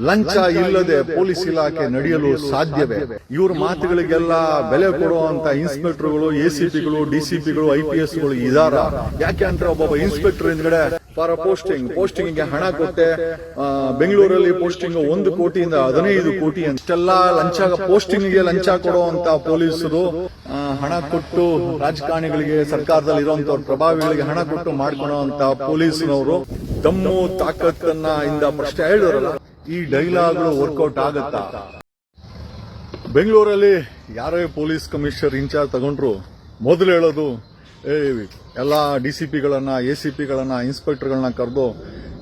ಲಂಚ ಇಲ್ಲದೆ ಪೊಲೀಸ್ ಇಲಾಖೆ ನಡೆಯಲು ಸಾಧ್ಯವೇ? ಇವ್ರ ಮಾತುಗಳಿಗೆಲ್ಲ ಬೆಲೆ ಕೊಡುವಂತ ಇನ್ಸ್ಪೆಕ್ಟರ್ಗಳು, ಎಸಿಪಿಗಳು, ಡಿಸಿಪಿಗಳು, IPSಗಳು ಇದಾರ? ಯಾಕೆ ಅಂದ್ರೆ ಒಬ್ಬೊಬ್ಬ ಇನ್ಸ್ಪೆಕ್ಟರ್ ಹಿಂದ್ಗಡೆ ಫಾರ್ ಪೋಸ್ಟಿಂಗ್ ಹಣ ಕೊಟ್ಟೆ ಬೆಂಗಳೂರಲ್ಲಿ ಪೋಸ್ಟಿಂಗ್ 1 ಕೋಟಿಯಿಂದ 15 ಕೋಟಿ ಅಷ್ಟೆಲ್ಲ ಪೋಸ್ಟಿಂಗ್ಗೆ ಲಂಚ ಕೊಡುವಂತ ಪೊಲೀಸರು ಹಣ ಕೊಟ್ಟು ರಾಜಕಾರಣಿಗಳಿಗೆ, ಸರ್ಕಾರದಲ್ಲಿ ಇರುವಂತವ್ರ ಪ್ರಭಾವಿಗಳಿಗೆ ಹಣ ಕೊಟ್ಟು ಮಾಡ್ಕೊಳ್ಳುವಂತ ಪೊಲೀಸ್ನವರು ದಮ್ಮು ತಾಕತ್ತನ್ನ ಇಂದ ಪ್ರಶ್ನೆ ಹೇಳಿದ್ರಲ್ಲ, ಈ ಡೈಲಾಗ್ಗಳು ವರ್ಕೌಟ್ ಆಗತ್ತಾ? ಬೆಂಗಳೂರಲ್ಲಿ ಯಾರೇ ಪೊಲೀಸ್ ಕಮಿಷನರ್ ಇನ್ಚಾರ್ಜ್ ತಗೊಂಡ್ರು ಮೊದಲು ಹೇಳೋದು, ಎಲ್ಲ DCPಗಳನ್ನ, ACPಗಳನ್ನ, ಇನ್ಸ್ಪೆಕ್ಟರ್ಗಳನ್ನ ಕರೆದು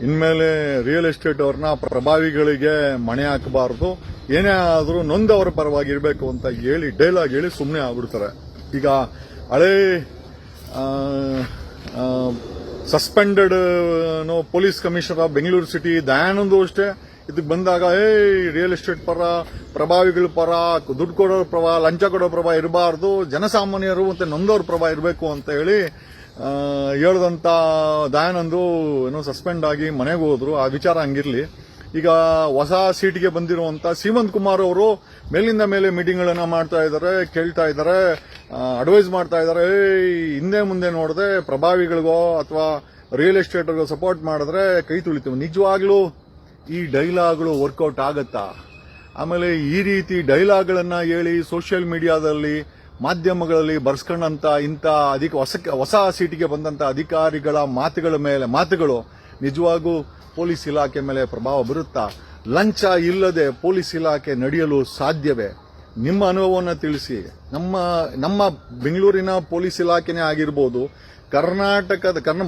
ಇನ್ಮೇಲೆ ರಿಯಲ್ ಎಸ್ಟೇಟ್ ಅವ್ರನ್ನ ಪ್ರಭಾವಿಗಳಿಗೆ ಮಣೆ ಹಾಕಬಾರದು, ಏನೇ ಆದ್ರೂ ನೊಂದವರ ಪರವಾಗಿ ಇರಬೇಕು ಅಂತ ಹೇಳಿ ಡೈಲಾಗ್ ಹೇಳಿ ಸುಮ್ಮನೆ ಆಗ್ಬಿಡ್ತಾರೆ. ಈಗ ಹಳೇ suspended police commissioner of Bengaluru city Dayanand ಅಷ್ಟೇ ಇದಕ್ಕೆ ಬಂದಾಗ ರಿಯಲ್ ಎಸ್ಟೇಟ್ ಪರ, ಪ್ರಭಾವಿಗಳ ಪರ, ದುಡ್ಡು ಕೊಡೋರ ಪರ, ಲಂಚ ಕೊಡೋ ಪ್ರಭಾ ಇರಬಾರ್ದು, ಜನಸಾಮಾನ್ಯರು ಮತ್ತೆ ನೊಂದವ್ರ ಪ್ರಭಾ ಇರಬೇಕು ಅಂತ ಹೇಳಿ ಹೇಳ್ದಂತ ದಯಾನಂದು ಸಸ್ಪೆಂಡ್ ಆಗಿ ಮನೆಗೆ ಹೋದ್ರು. ಆ ವಿಚಾರ ಹಂಗಿರ್ಲಿ. ಈಗ ಹೊಸ ಸೀಟ್ಗೆ ಬಂದಿರುವಂತ ಸೀಮಂತ್ ಕುಮಾರ್ ಅವರು ಮೇಲಿಂದ ಮೇಲೆ ಮೀಟಿಂಗ್ಗಳನ್ನ ಮಾಡ್ತಾ ಇದ್ದಾರೆ, ಕೇಳ್ತಾ ಇದ್ದಾರೆ, ಅಡ್ವೈಸ್ ಮಾಡ್ತಾ ಇದ್ದಾರೆ. ಹಿಂದೆ ಮುಂದೆ ನೋಡದೆ ಪ್ರಭಾವಿಗಳಿಗೋ ಅಥವಾ ರಿಯಲ್ ಎಸ್ಟೇಟ್ಗೂ ಸಪೋರ್ಟ್ ಮಾಡಿದ್ರೆ ಕೈ ತುಳಿತೀವಿ. ನಿಜವಾಗ್ಲೂ ಈ ಡೈಲಾಗ್ಗಳು ವರ್ಕೌಟ್ ಆಗತ್ತಾ? ಆಮೇಲೆ ಈ ರೀತಿ ಡೈಲಾಗ್ಗಳನ್ನ ಹೇಳಿ ಸೋಷಿಯಲ್ ಮೀಡಿಯಾದಲ್ಲಿ, ಮಾಧ್ಯಮಗಳಲ್ಲಿ ಬರ್ಸ್ಕೊಂಡಂತ ಇಂಥ ಹೊಸ ಸೀಟಿಗೆ ಬಂದಂತ ಅಧಿಕಾರಿಗಳ ಮಾತುಗಳು ನಿಜವಾಗೂ ಪೊಲೀಸ್ ಇಲಾಖೆ ಮೇಲೆ ಪ್ರಭಾವ ಬೀರುತ್ತಾ? ಲಂಚ ಇಲ್ಲದೆ ಪೊಲೀಸ್ ಇಲಾಖೆ ನಡೆಯಲು ಸಾಧ್ಯವೇ? ನಿಮ್ಮ ಅನುಭವವನ್ನು ತಿಳಿಸಿ. ನಮ್ಮ ಬೆಂಗಳೂರಿನ ಪೊಲೀಸ್ ಇಲಾಖೆನೇ ಆಗಿರ್ಬೋದು,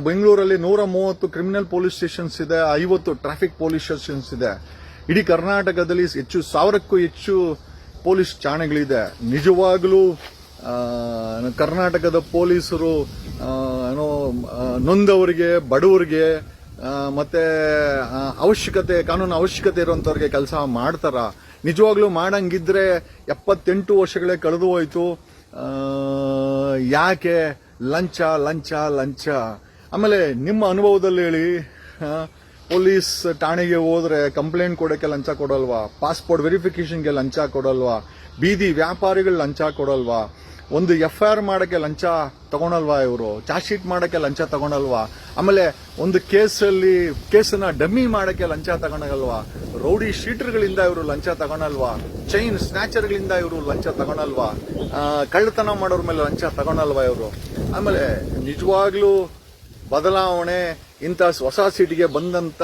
ಬೆಂಗಳೂರಲ್ಲಿ 130 ಕ್ರಿಮಿನಲ್ ಪೊಲೀಸ್ ಸ್ಟೇಷನ್ಸ್ ಇದೆ, 50 ಟ್ರಾಫಿಕ್ ಪೊಲೀಸ್ ಸ್ಟೇಷನ್ಸ್ ಇದೆ. ಇಡೀ ಕರ್ನಾಟಕದಲ್ಲಿ 1000ಕ್ಕೂ ಹೆಚ್ಚು ಪೊಲೀಸ್ ಠಾಣೆಗಳಿದೆ. ನಿಜವಾಗ್ಲೂ ಕರ್ನಾಟಕದ ಪೊಲೀಸರು ನೊಂದವರಿಗೆ, ಬಡವರಿಗೆ ಮತ್ತೆ ಕಾನೂನು ಅವಶ್ಯಕತೆ ಇರುವಂತವ್ರಿಗೆ ಕೆಲಸ ಮಾಡ್ತಾರ? ನಿಜವಾಗ್ಲೂ ಮಾಡಂಗಿದ್ರೆ 78 ವರ್ಷಗಳೇ ಕಳೆದು ಹೋಯ್ತು. ಯಾಕೆ ಲಂಚ ಲಂಚ ಲಂಚ? ಆಮೇಲೆ ನಿಮ್ಮ ಅನುಭವದಲ್ಲಿ ಹೇಳಿ, ಪೊಲೀಸ್ ಠಾಣೆಗೆ ಹೋದ್ರೆ ಕಂಪ್ಲೇಂಟ್ ಕೊಡೋಕೆ ಲಂಚ ಕೊಡಲ್ವಾ? ಪಾಸ್ಪೋರ್ಟ್ ವೆರಿಫಿಕೇಶನ್ಗೆ ಲಂಚ ಕೊಡಲ್ವಾ? ಬೀದಿ ವ್ಯಾಪಾರಿಗಳು ಲಂಚ ಕೊಡಲ್ವಾ? ಒಂದು FIR ಮಾಡಕ್ಕೆ ಲಂಚ ತಗೊಳಲ್ವಾ? ಇವರು ಚಾರ್ಜ್ ಶೀಟ್ ಮಾಡಕ್ಕೆ ಲಂಚ ತಗೊಳಲ್ವಾ? ಆಮೇಲೆ ಒಂದು ಕೇಸನ್ನ ಡಮ್ಮಿ ಮಾಡಕ್ಕೆ ಲಂಚ ತಗೊಳಲ್ವಾ? ರೌಡಿ ಶೀಟರ್ಗಳಿಂದ ಇವರು ಲಂಚ ತಗೊಳಲ್ವಾ? ಚೈನ್ ಸ್ನ್ಯಾಚರ್ಗಳಿಂದ ಇವರು ಲಂಚ ತಗೊಳಲ್ವಾ? ಕಳ್ಳತನ ಮಾಡೋರ ಮೇಲೆ ಲಂಚ ತಗೊಳಲ್ವಾ ಇವರು? ಆಮೇಲೆ ನಿಜವಾಗ್ಲೂ ಬದಲಾವಣೆ ಇಂಥ ಹೊಸ ಸೀಟಿಗೆ ಬಂದಂತ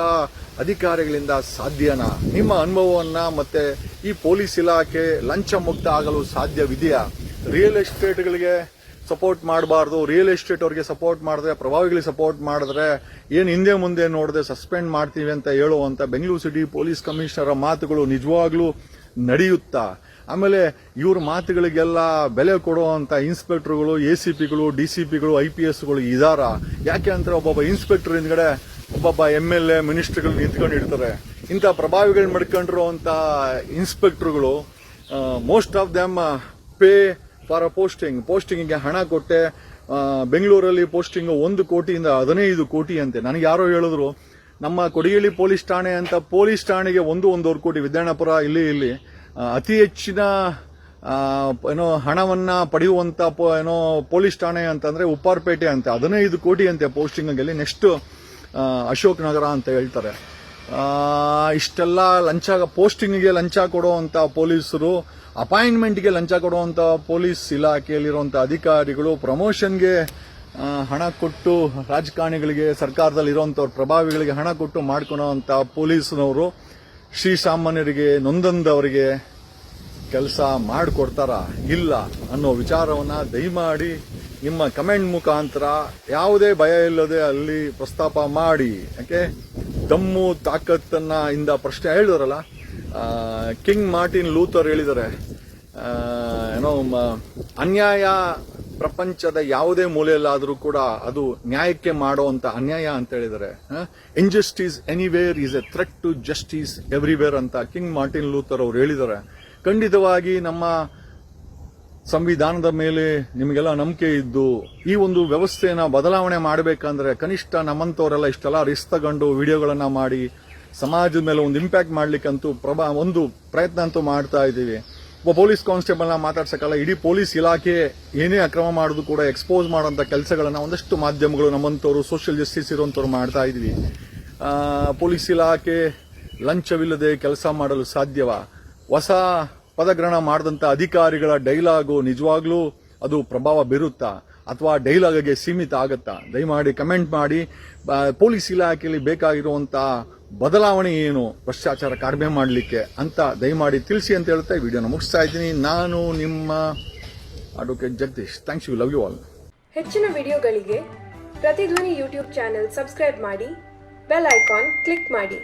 ಅಧಿಕಾರಿಗಳಿಂದ ಸಾಧ್ಯನಾ? ನಿಮ್ಮ ಅನುಭವವನ್ನ ಮತ್ತೆ ಈ ಪೊಲೀಸ್ ಇಲಾಖೆ ಲಂಚ ಮುಕ್ತ ಆಗಲು ಸಾಧ್ಯವಿದೆಯಾ? ರಿಯಲ್ ಎಸ್ಟೇಟ್ಗಳಿಗೆ ಸಪೋರ್ಟ್ ಮಾಡಬಾರ್ದು, ರಿಯಲ್ ಎಸ್ಟೇಟ್ ಅವರಿಗೆ ಸಪೋರ್ಟ್ ಮಾಡಿದ್ರೆ, ಪ್ರಭಾವಿಗಳಿಗೆ ಸಪೋರ್ಟ್ ಮಾಡಿದ್ರೆ ಏನ್ ಹಿಂದೆ ಮುಂದೆ ನೋಡದೆ ಸಸ್ಪೆಂಡ್ ಮಾಡ್ತೀವಿ ಅಂತ ಹೇಳುವಂತ ಬೆಂಗಳೂರು ಸಿಟಿ ಪೊಲೀಸ್ ಕಮಿಷನರ್ ಮಾತುಗಳು ನಿಜವಾಗ್ಲೂ ನಡೆಯುತ್ತಾ? ಆಮೇಲೆ ಇವ್ರ ಮಾತುಗಳಿಗೆಲ್ಲ ಬೆಲೆ ಕೊಡುವಂತ ಇನ್ಸ್ಪೆಕ್ಟರ್ಗಳು, ACPಗಳು, DCPಗಳು, IPSಗಳು ಇದಾರ? ಯಾಕೆ ಅಂದ್ರೆ ಒಬ್ಬೊಬ್ಬ ಇನ್ಸ್ಪೆಕ್ಟರ್ ಹಿಂದ್ಗಡೆ ಒಬ್ಬೊಬ್ಬ MLA, ಮಿನಿಸ್ಟರ್ಗಳು ನಿಂತ್ಕೊಂಡು ಇರ್ತಾರೆ. ಇಂಥ ಪ್ರಭಾವಿಗಳನ್ನ ಮಾಡ್ಕೊಂಡಿರುವಂತ ಇನ್ಸ್ಪೆಕ್ಟರ್ಗಳು most of them pay for ಪೋಸ್ಟಿಂಗ್ಗೆ ಹಣ ಕೊಟ್ಟೆ ಬೆಂಗಳೂರಲ್ಲಿ ಪೋಸ್ಟಿಂಗ್ 1 ಕೋಟಿಯಿಂದ 15 ಕೋಟಿ ಅಂತೆ. ನನಗೆ ಯಾರೋ ಹೇಳಿದ್ರು, ನಮ್ಮ ಕೊಡಿಗೇಳಿ ಪೊಲೀಸ್ ಠಾಣೆ ಅಂತ ಪೊಲೀಸ್ ಠಾಣೆಗೆ 1.5 ಕೋಟಿ, ವಿದ್ಯಾಣಪುರ ಇಲ್ಲಿ ಅತಿ ಹೆಚ್ಚಿನ ಹಣವನ್ನ ಪಡೆಯುವಂತ ಪೊಲೀಸ್ ಠಾಣೆ ಅಂತಂದ್ರೆ ಉಪ್ಪಾರಪೇಟೆ ಅಂತ 15 ಕೋಟಿ ಅಂತೆ ಪೋಸ್ಟಿಂಗ್. ನೆಕ್ಸ್ಟ್ ಅಶೋಕ್ ನಗರ ಅಂತ ಹೇಳ್ತಾರೆ. ಇಷ್ಟೆಲ್ಲ ಪೋಸ್ಟಿಂಗ್ಗೆ ಲಂಚ ಕೊಡುವಂತ ಪೊಲೀಸರು, ಅಪಾಯಿಂಟ್ಮೆಂಟ್ಗೆ ಲಂಚ ಕೊಡುವಂತ ಪೊಲೀಸ್ ಇಲಾಖೆಯಲ್ಲಿರುವಂತ ಅಧಿಕಾರಿಗಳು, ಪ್ರಮೋಷನ್ಗೆ ಹಣ ಕೊಟ್ಟು ರಾಜಕಾರಣಿಗಳಿಗೆ, ಸರ್ಕಾರದಲ್ಲಿ ಇರುವಂತವ್ರ ಪ್ರಭಾವಿಗಳಿಗೆ ಹಣ ಕೊಟ್ಟು ಮಾಡ್ಕೊಳ್ಳುವಂತ ಪೊಲೀಸ್ನವರು ಶ್ರೀಸಾಮಾನ್ಯರಿಗೆ, ನೊಂದಂದವರಿಗೆ ಕೆಲಸ ಮಾಡಿಕೊಡ್ತಾರ ಇಲ್ಲ ಅನ್ನೋ ವಿಚಾರವನ್ನ ದಯಮಾಡಿ ನಿಮ್ಮ ಕಮೆಂಟ್ ಮುಖಾಂತರ ಯಾವುದೇ ಭಯ ಇಲ್ಲದೆ ಅಲ್ಲಿ ಪ್ರಸ್ತಾಪ ಮಾಡಿ. ಯಾಕೆ ದಮ್ಮು ತಾಕತ್ತನ್ನ ಇಂದ ಪ್ರಶ್ನೆ ಹೇಳಿದ್ರಲ್ಲ, ಕಿಂಗ್ ಮಾರ್ಟಿನ್ ಲೂಥರ್ ಹೇಳಿದ್ದಾರೆ, ಅನ್ಯಾಯ ಪ್ರಪಂಚದ ಯಾವುದೇ ಮೂಲೆಯಲ್ಲಾದರೂ ಕೂಡ ಅದು ನ್ಯಾಯಕ್ಕೆ ಮಾಡುವಂತ ಅನ್ಯಾಯ ಅಂತ ಹೇಳಿದ್ದಾರೆ. Injustice anywhere is a threat to justice everywhere ಅಂತ ಕಿಂಗ್ ಮಾರ್ಟಿನ್ ಲೂಥರ್ ಅವರು ಹೇಳಿದ್ದಾರೆ. ಖಂಡಿತವಾಗಿ ನಮ್ಮ ಸಂವಿಧಾನದ ಮೇಲೆ ನಿಮಗೆಲ್ಲ ನಂಬಿಕೆ ಇದ್ದು ಈ ಒಂದು ವ್ಯವಸ್ಥೆಯನ್ನ ಬದಲಾವಣೆ ಮಾಡಬೇಕಂದ್ರೆ ಕನಿಷ್ಠ ನಮ್ಮಂತವರೆಲ್ಲ ಇಷ್ಟೆಲ್ಲ ರಿಸ್ಕ್ ತಗೊಂಡು ವಿಡಿಯೋಗಳನ್ನ ಮಾಡಿ ಸಮಾಜದ ಮೇಲೆ ಒಂದು ಇಂಪ್ಯಾಕ್ಟ್ ಮಾಡ್ಲಿಕ್ಕಂತೂ ಒಂದು ಪ್ರಯತ್ನ ಅಂತೂ ಮಾಡ್ತಾ ಇದ್ದೀವಿ. ಒಬ್ಬ ಪೊಲೀಸ್ ಕಾನ್ಸ್ಟೇಬಲ್ನ ಮಾತಾಡ್ಸಕ್ಕಲ್ಲ, ಇಡೀ ಪೊಲೀಸ್ ಇಲಾಖೆ ಏನೇ ಅಕ್ರಮ ಮಾಡೋದು ಕೂಡ ಎಕ್ಸ್ಪೋಸ್ ಮಾಡುವಂತ ಕೆಲಸಗಳನ್ನ ಒಂದಷ್ಟು ಮಾಧ್ಯಮಗಳು ನಮ್ಮಂತವರು ಸೋಷಿಯಲ್ ಜಸ್ಟಿಸ್ ಇರುವಂತವ್ರು ಮಾಡ್ತಾ ಇದೀವಿ. ಪೊಲೀಸ್ ಇಲಾಖೆ ಲಂಚವಿಲ್ಲದೆ ಕೆಲಸ ಮಾಡಲು ಸಾಧ್ಯವಾ? ಹೊಸ ಪದಗ್ರಹಣ ಮಾಡಿದಂತ ಅಧಿಕಾರಿಗಳ ಡೈಲಾಗು ನಿಜವಾಗ್ಲೂ ಅದು ಪ್ರಭಾವ ಬೀರುತ್ತಾ ಅಥವಾ ಡೈಲಾಗ್ಗೆ ಸೀಮಿತ ಆಗತ್ತಾ? ದಯಮಾಡಿ ಕಮೆಂಟ್ ಮಾಡಿ. ಪೊಲೀಸ್ ಇಲಾಖೆಯಲ್ಲಿ ಬೇಕಾಗಿರುವಂತ ಬದಲಾವಣೆ ಏನು, ಭ್ರಷ್ಟಾಚಾರ ಕಡಿಮೆ ಮಾಡಲಿಕ್ಕೆ ಅಂತ ದಯಮಾಡಿ ತಿಳಿಸಿ ಅಂತ ಹೇಳ್ತಾ ವಿಡಿಯೋನ ಮುಗಿಸ್ತಾ ಇದ್ದೀನಿ. ನಾನು ನಿಮ್ಮ advocate Jagadish. Thanks you, love you all. ಹೆಚ್ಚಿನ ವಿಡಿಯೋಗಳಿಗೆ ಪ್ರತಿಧ್ವನಿ ಯೂಟ್ಯೂಬ್ ಚಾನೆಲ್ ಸಬ್ಸ್ಕ್ರೈಬ್ ಮಾಡಿ, ಬೆಲ್ ಐಕಾನ್ ಕ್ಲಿಕ್ ಮಾಡಿ.